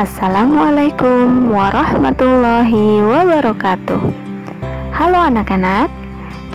Assalamualaikum warahmatullahi wabarakatuh. Halo anak-anak,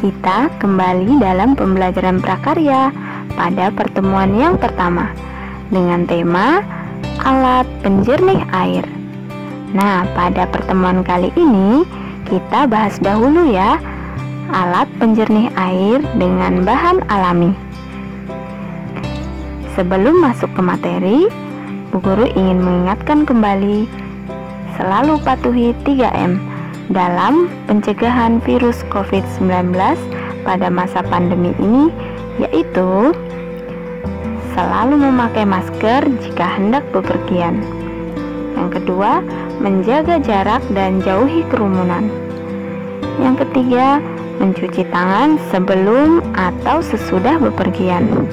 kita kembali dalam pembelajaran prakarya pada pertemuan yang pertama dengan tema alat penjernih air. Nah, pada pertemuan kali ini kita bahas dahulu ya alat penjernih air dengan bahan alami. Sebelum masuk ke materi, Bu Guru ingin mengingatkan kembali, selalu patuhi 3M dalam pencegahan virus COVID-19 pada masa pandemi ini, yaitu selalu memakai masker jika hendak bepergian. Yang kedua, menjaga jarak dan jauhi kerumunan. Yang ketiga, mencuci tangan sebelum atau sesudah bepergian.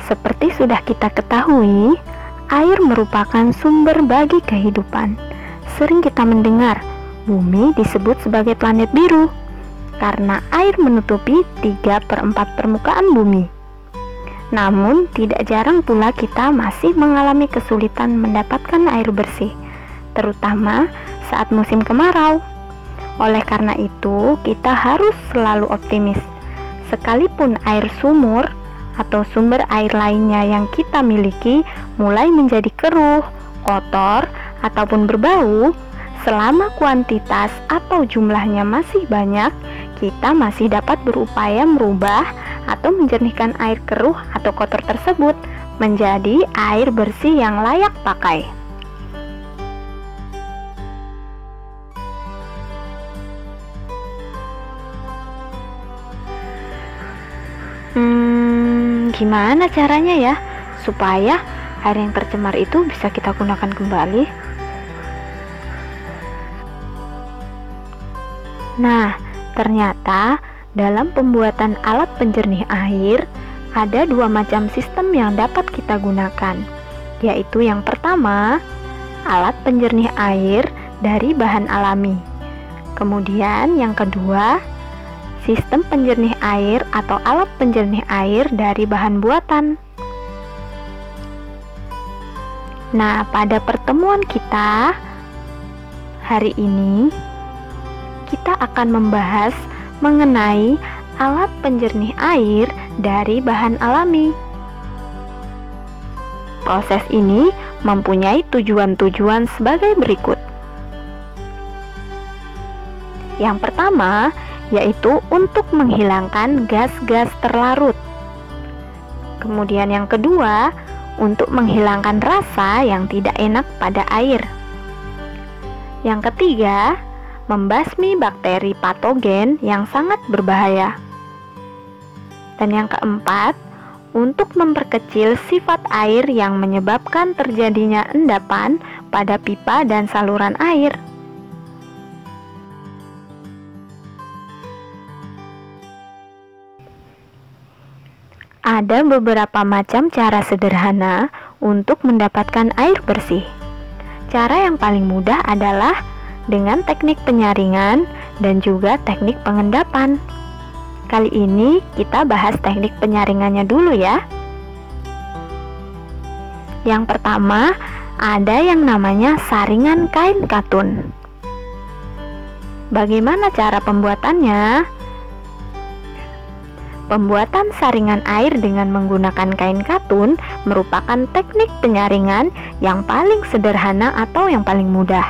Seperti sudah kita ketahui, air merupakan sumber bagi kehidupan. Sering kita mendengar, bumi disebut sebagai planet biru karena air menutupi 3/4 permukaan bumi. Namun, tidak jarang pula kita masih mengalami kesulitan mendapatkan air bersih, terutama saat musim kemarau. Oleh karena itu, kita harus selalu optimis. Sekalipun air sumur atau sumber air lainnya yang kita miliki mulai menjadi keruh, kotor, ataupun berbau, selama kuantitas atau jumlahnya masih banyak, kita masih dapat berupaya merubah atau menjernihkan air keruh atau kotor tersebut menjadi air bersih yang layak pakai. Gimana caranya ya supaya air yang tercemar itu bisa kita gunakan kembali? Nah, ternyata dalam pembuatan alat penjernih air ada 2 macam sistem yang dapat kita gunakan, yaitu yang pertama, alat penjernih air dari bahan alami. Kemudian yang kedua, sistem penjernih air atau alat penjernih air dari bahan buatan. Nah, pada pertemuan kita hari ini, kita akan membahas mengenai alat penjernih air dari bahan alami. Proses ini mempunyai tujuan-tujuan sebagai berikut. Yang pertama, yaitu untuk menghilangkan gas-gas terlarut. Kemudian yang kedua, untuk menghilangkan rasa yang tidak enak pada air. Yang ketiga, membasmi bakteri patogen yang sangat berbahaya. Dan yang keempat, untuk memperkecil sifat air yang menyebabkan terjadinya endapan pada pipa dan saluran air. Ada beberapa macam cara sederhana untuk mendapatkan air bersih. Cara yang paling mudah adalah dengan teknik penyaringan dan juga teknik pengendapan. Kali ini kita bahas teknik penyaringannya dulu ya. Yang pertama, ada yang namanya saringan kain katun. Bagaimana cara pembuatannya? Pembuatan saringan air dengan menggunakan kain katun merupakan teknik penyaringan yang paling sederhana atau yang paling mudah.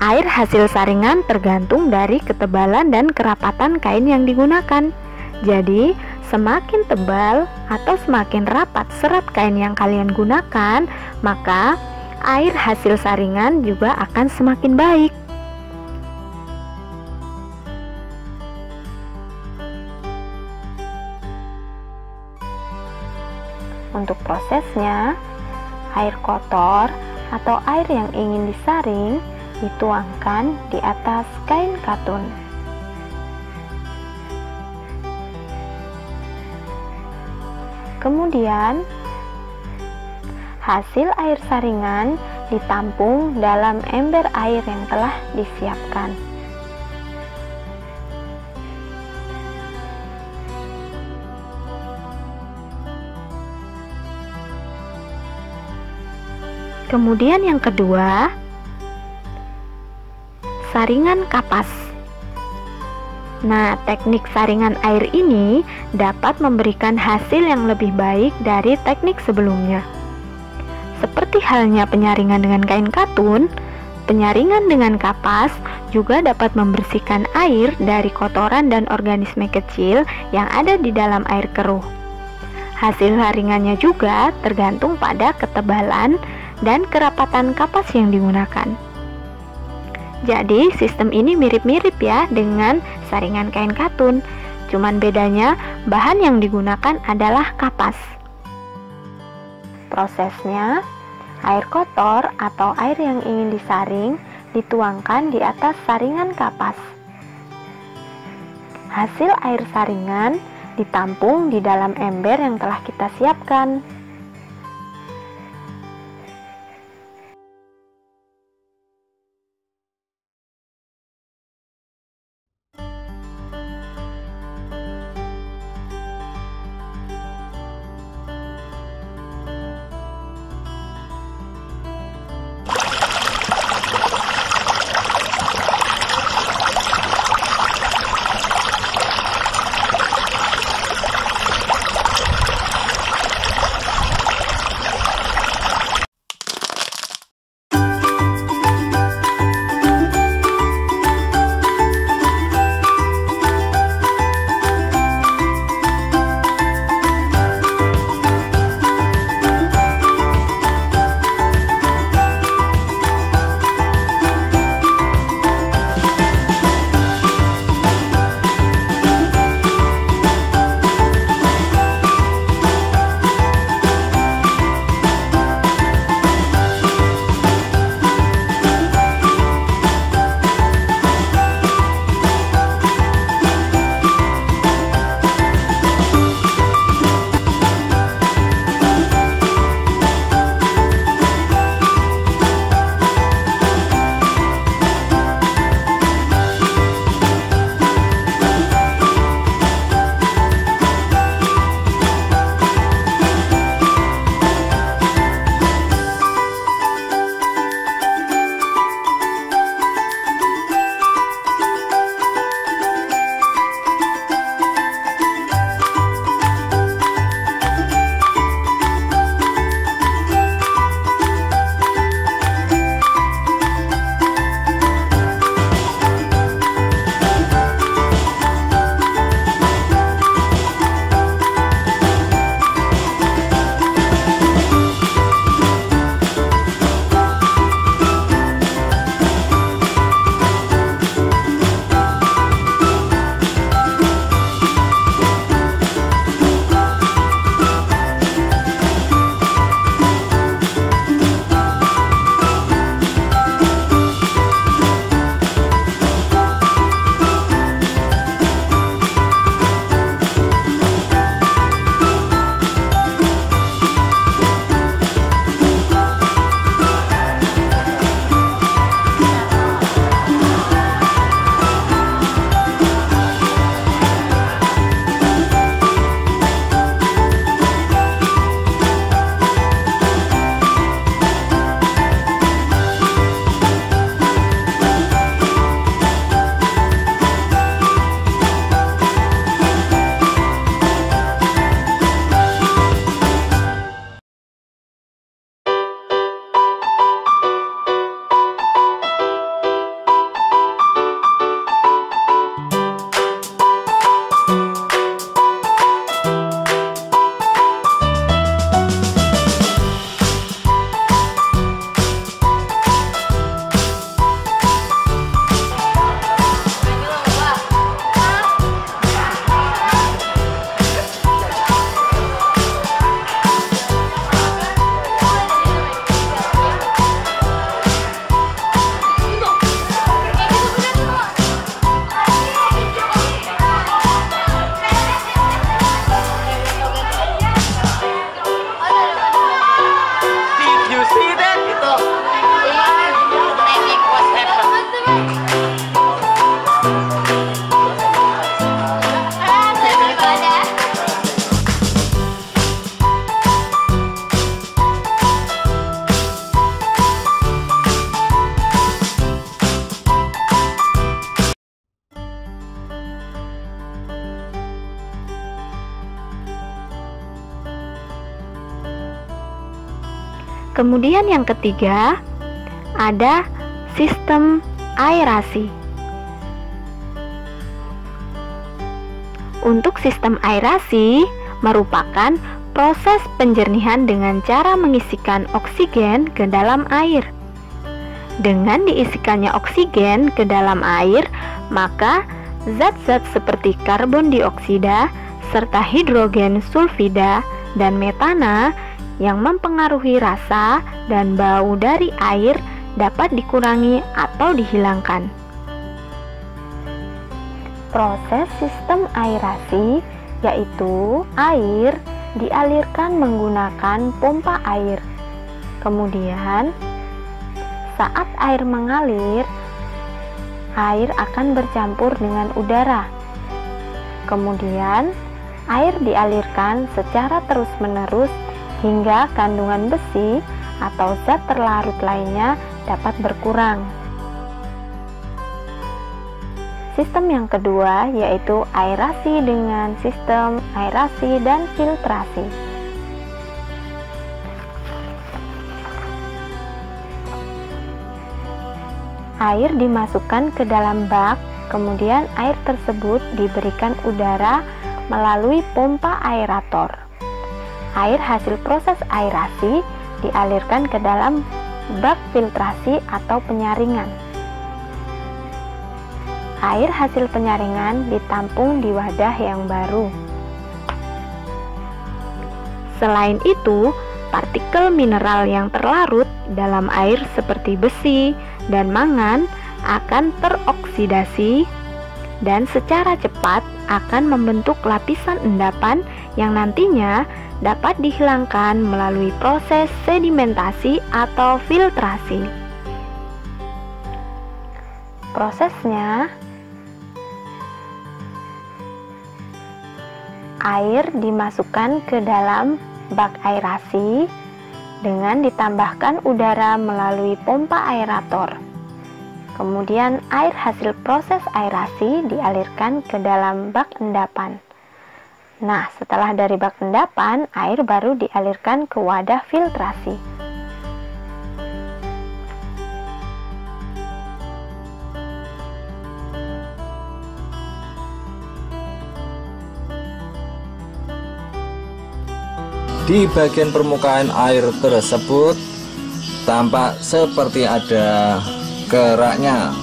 Air hasil saringan tergantung dari ketebalan dan kerapatan kain yang digunakan. Jadi, semakin tebal atau semakin rapat serat kain yang kalian gunakan, maka air hasil saringan juga akan semakin baik. Untuk prosesnya, air kotor atau air yang ingin disaring dituangkan di atas kain katun. Kemudian, hasil air saringan ditampung dalam ember air yang telah disiapkan. Kemudian yang kedua, saringan kapas. Nah, teknik saringan air ini dapat memberikan hasil yang lebih baik dari teknik sebelumnya. Seperti halnya penyaringan dengan kain katun, penyaringan dengan kapas juga dapat membersihkan air dari kotoran dan organisme kecil yang ada di dalam air keruh. Hasil saringannya juga tergantung pada ketebalan dan kerapatan kapas yang digunakan. Jadi sistem ini mirip-mirip ya dengan saringan kain katun, cuman bedanya bahan yang digunakan adalah kapas. Prosesnya, air kotor atau air yang ingin disaring dituangkan di atas saringan kapas. Hasil air saringan ditampung di dalam ember yang telah kita siapkan. Kemudian yang ketiga, ada sistem aerasi. Untuk sistem aerasi merupakan proses penjernihan dengan cara mengisikan oksigen ke dalam air. Dengan diisikannya oksigen ke dalam air, maka zat-zat seperti karbon dioksida serta hidrogen sulfida dan metana yang mempengaruhi rasa dan bau dari air dapat dikurangi atau dihilangkan. Proses sistem aerasi yaitu air dialirkan menggunakan pompa air. Kemudian, saat air mengalir, air akan bercampur dengan udara. Kemudian, air dialirkan secara terus-menerus hingga kandungan besi atau zat terlarut lainnya dapat berkurang. Sistem yang kedua yaitu aerasi dengan sistem aerasi dan filtrasi. Air dimasukkan ke dalam bak, kemudian air tersebut diberikan udara melalui pompa aerator. Air hasil proses aerasi dialirkan ke dalam bak filtrasi atau penyaringan. Air hasil penyaringan ditampung di wadah yang baru. Selain itu, partikel mineral yang terlarut dalam air seperti besi dan mangan akan teroksidasi dan secara cepat akan membentuk lapisan endapan yang nantinya dapat dihilangkan melalui proses sedimentasi atau filtrasi. Prosesnya, air dimasukkan ke dalam bak aerasi dengan ditambahkan udara melalui pompa aerator. Kemudian air hasil proses aerasi dialirkan ke dalam bak endapan. Nah, setelah dari bak endapan, air baru dialirkan ke wadah filtrasi. Di bagian permukaan air tersebut tampak seperti ada keraknya.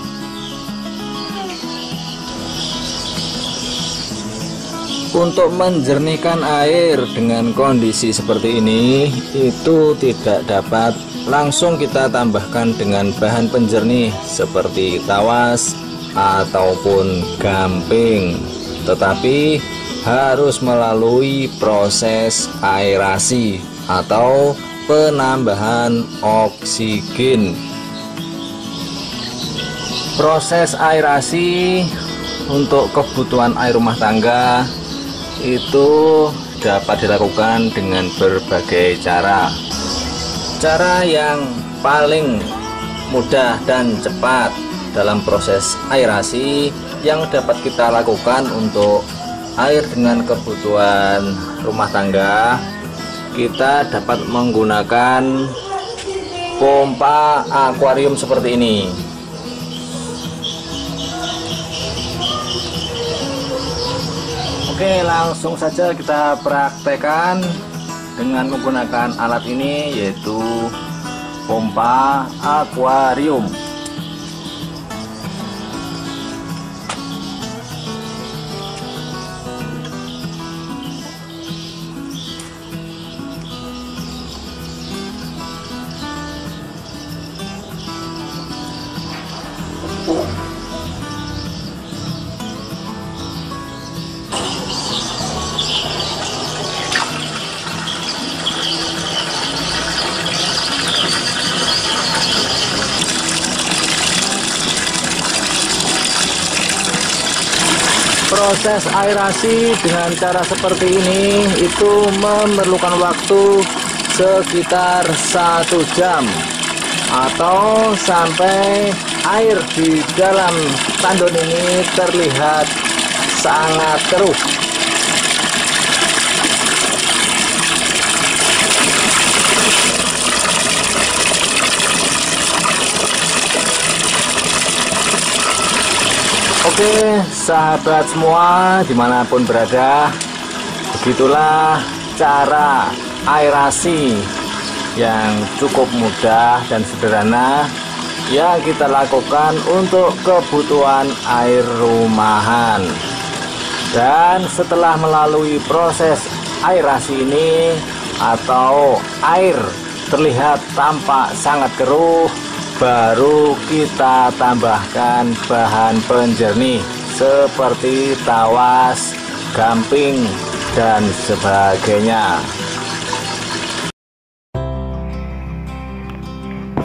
Untuk menjernihkan air dengan kondisi seperti ini, itu tidak dapat langsung kita tambahkan dengan bahan penjernih seperti tawas ataupun gamping, tetapi harus melalui proses aerasi atau penambahan oksigen. Proses aerasi untuk kebutuhan air rumah tangga itu dapat dilakukan dengan berbagai cara. Cara yang paling mudah dan cepat dalam proses aerasi yang dapat kita lakukan untuk air dengan kebutuhan rumah tangga, kita dapat menggunakan pompa akuarium seperti ini. Oke, langsung saja kita praktekkan dengan menggunakan alat ini, yaitu pompa akuarium. Proses aerasi dengan cara seperti ini itu memerlukan waktu sekitar 1 jam atau sampai air di dalam tandon ini terlihat sangat keruh. Oke, sahabat semua dimanapun berada, begitulah cara aerasi yang cukup mudah dan sederhana yang kita lakukan untuk kebutuhan air rumahan. Dan setelah melalui proses aerasi ini atau air terlihat tampak sangat keruh, baru kita tambahkan bahan penjernih seperti tawas, gamping, dan sebagainya.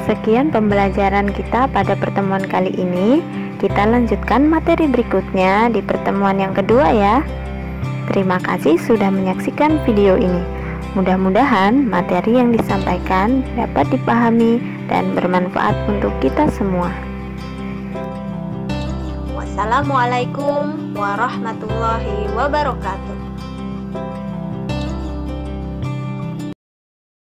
Sekian pembelajaran kita pada pertemuan kali ini. Kita lanjutkan materi berikutnya di pertemuan yang kedua ya. Terima kasih sudah menyaksikan video ini. Mudah-mudahan materi yang disampaikan dapat dipahami dan bermanfaat untuk kita semua. Wassalamualaikum warahmatullahi wabarakatuh.